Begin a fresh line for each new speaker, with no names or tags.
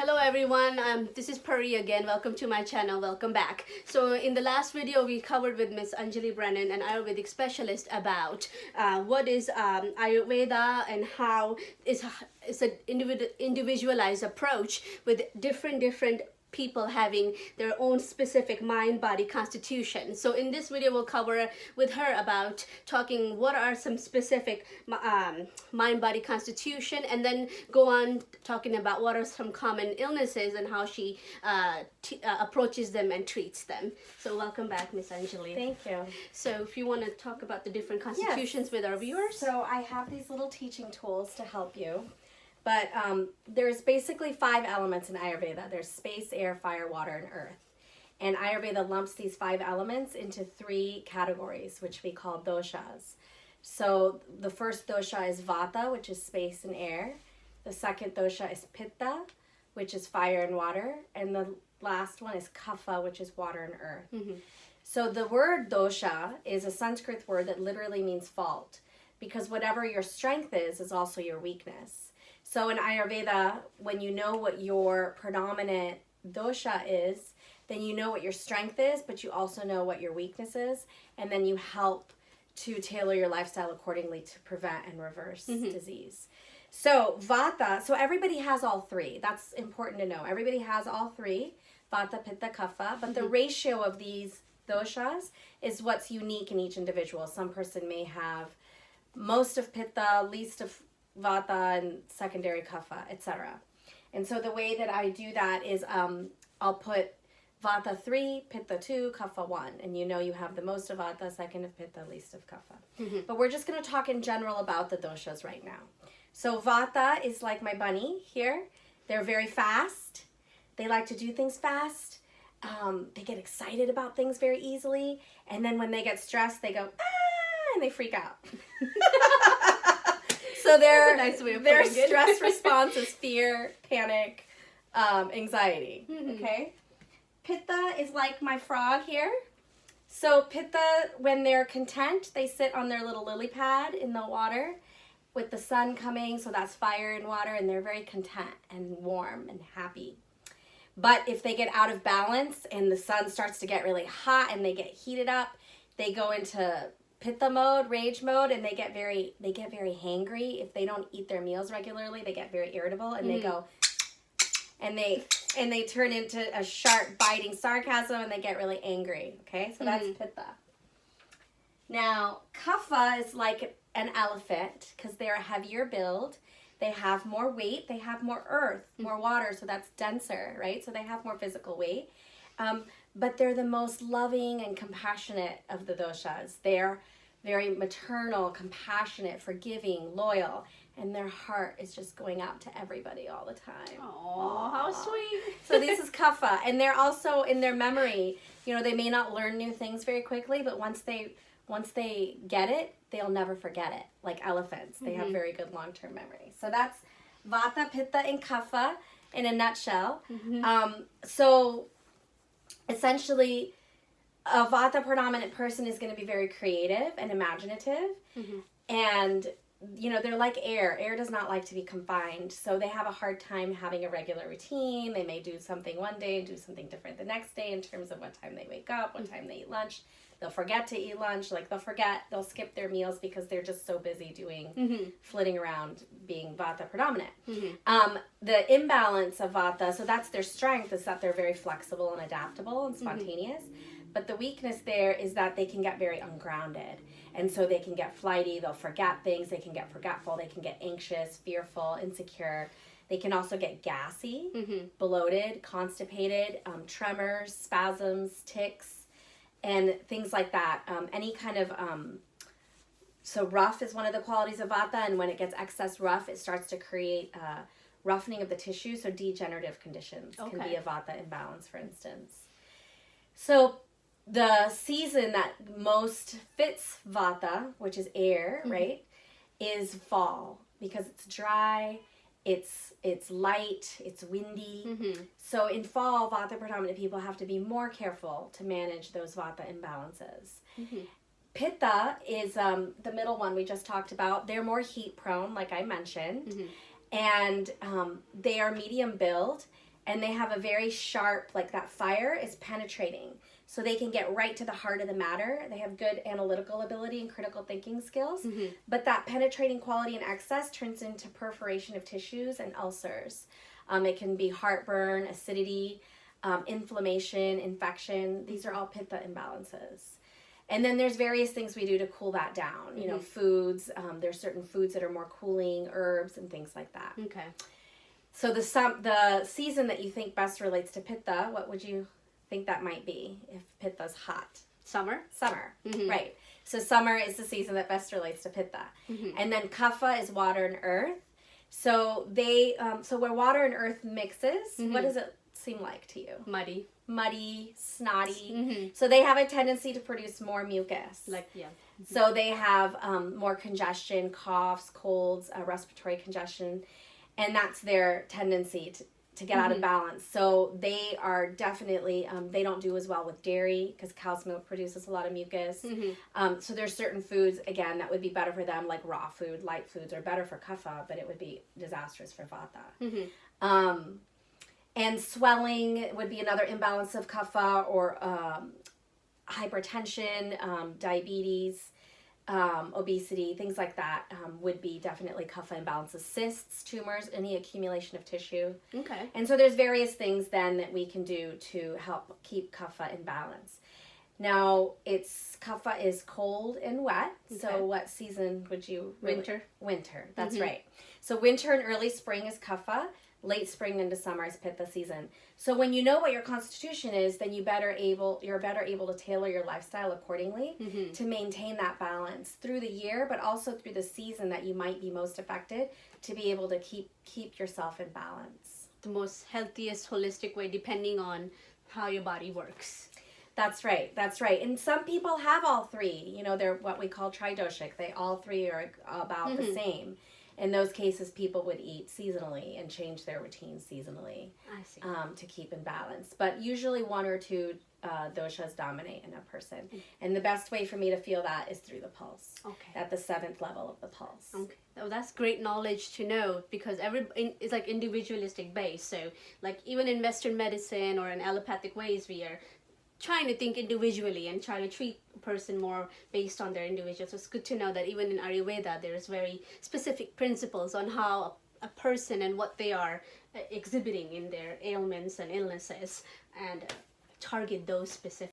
Hello everyone, this is Pari again. Welcome to my channel. Welcome back. So in the last video we covered with Miss Anjali Brannon, an Ayurvedic specialist, about what is Ayurveda and how it's an individualized approach with different people having their own specific mind-body constitution. So in this video we'll cover with her about talking what are some specific mind-body constitution, and then go on talking about what are some common illnesses and how she approaches them and treats them. So welcome back, Miss Anjali.
Thank you.
So if you want to talk about the different constitutions with our viewers.
So I have these little teaching tools to help you. But there's basically 5 elements in Ayurveda. There's space, air, fire, water, and earth. And Ayurveda lumps these 5 elements into 3 categories, which we call doshas. So the first dosha is vata, which is space and air. The second dosha is pitta, which is fire and water. And the last one is kapha, which is water and earth. Mm-hmm. So the word dosha is a Sanskrit word that literally means fault, because whatever your strength is also your weakness. So in Ayurveda, when you know what your predominant dosha is, then you know what your strength is, but you also know what your weakness is, and then you help to tailor your lifestyle accordingly to prevent and reverse disease. So vata, so everybody has all 3. That's important to know. Everybody has all 3, vata, pitta, kapha, but the ratio of these doshas is what's unique in each individual. Some person may have most of pitta, least of vata, and secondary kapha, etc. And so the way that I do that is I'll put vata 3, pitta 2, kapha 1, and you know you have the most of vata, second of pitta, least of kapha. Mm-hmm. But we're just going to talk in general about the doshas right now. So vata is like my bunny here. They're very fast. They like to do things fast. They get excited about things very easily, and then when they get stressed, they go, ah, and they freak out. So their stress response is fear, panic, anxiety, okay? Pitta is like my frog here. So pitta, when they're content, they sit on their little lily pad in the water with the sun coming, so that's fire and water, and they're very content and warm and happy. But if they get out of balance and the sun starts to get really hot and they get heated up, they go into pitta mode, rage mode, and they get very hangry. If they don't eat their meals regularly, they get very irritable, and they go, and they turn into a sharp, biting sarcasm, and they get really angry. Okay, so that's pitta. Now, kapha is like an elephant because they're a heavier build. They have more weight. They have more earth, more water, so that's denser, right? So they have more physical weight. But they're the most loving and compassionate of the doshas. They're very maternal, compassionate, forgiving, loyal, and their heart is just going out to everybody all the time.
Aww, how sweet.
So this is kapha, and they're also in their memory. You know, they may not learn new things very quickly, but once they get it, they'll never forget it. Like elephants, they have very good long-term memory. So that's vata, pitta, and kapha in a nutshell. So essentially, a vata predominant person is going to be very creative and imaginative, and you know, they're like air. Air does not like to be confined, so they have a hard time having a regular routine. They may do something one day and do something different the next day in terms of what time they wake up, what time they eat lunch. They'll forget to eat lunch, like they'll skip their meals because they're just so busy doing, flitting around, being vata predominant. The imbalance of vata, so that's their strength, is that they're very flexible and adaptable and spontaneous. But the weakness there is that they can get very ungrounded. And so they can get flighty, they'll forget things, they can get forgetful, they can get anxious, fearful, insecure. They can also get gassy, bloated, constipated, tremors, spasms, tics, and things like that. Any kind of, so rough is one of the qualities of vata, and when it gets excess rough, it starts to create roughening of the tissue, so degenerative conditions can be a vata imbalance, for instance. So the season that most fits vata, which is air, right, is fall, because it's dry, it's light, it's windy. So in fall, vata predominant people have to be more careful to manage those vata imbalances. Pitta is the middle one we just talked about. They're more heat prone, like I mentioned, and they are medium build, and they have a very sharp, like that fire is penetrating. So they can get right to the heart of the matter. They have good analytical ability and critical thinking skills. But that penetrating quality in excess turns into perforation of tissues and ulcers. It can be heartburn, acidity, inflammation, infection. These are all pitta imbalances. And then there's various things we do to cool that down. You know, foods. There's certain foods that are more cooling, herbs and things like that.
Okay.
So the season that you think best relates to pitta, what would you think that might be if pitta's hot?
Summer?
Summer, right. So summer is the season that best relates to pitta. And then kapha is water and earth. So they, so where water and earth mixes, what does it seem like to you? Muddy, snotty. So they have a tendency to produce more mucus. So they have more congestion, coughs, colds, respiratory congestion, and that's their tendency to get out of balance. So they are definitely, they don't do as well with dairy because cow's milk produces a lot of mucus. So there's certain foods, again, that would be better for them, like raw food, light foods are better for kapha, but it would be disastrous for vata. And swelling would be another imbalance of kapha, or hypertension, diabetes, obesity, things like that would be definitely kapha imbalances. Cysts, tumors, any accumulation of tissue.
Okay.
And so there's various things then that we can do to help keep kapha in balance. Now, kapha is cold and wet. Okay. So what season would you?
Winter.
Winter, that's right. So winter and early spring is kapha. Late spring into summer is pitta season. So when you know what your constitution is, then you're better able to tailor your lifestyle accordingly to maintain that balance through the year, but also through the season that you might be most affected, to be able to keep yourself in balance.
The most healthiest holistic way, depending on how your body works.
That's right. And some people have all three. You know, they're what we call tridoshic. All three are about the same. In those cases, people would eat seasonally and change their routine seasonally.
I see.
To keep in balance. But usually one or two doshas dominate in a person. And the best way for me to feel that is through the pulse.
Okay.
At the 7th level of the pulse.
Okay. Oh, that's great knowledge to know, because it's like individualistic based. So like even in Western medicine or in allopathic ways, we are trying to think individually and trying to treat a person more based on their individual. So it's good to know that even in Ayurveda, there's very specific principles on how a person and what they are exhibiting in their ailments and illnesses, and target those specific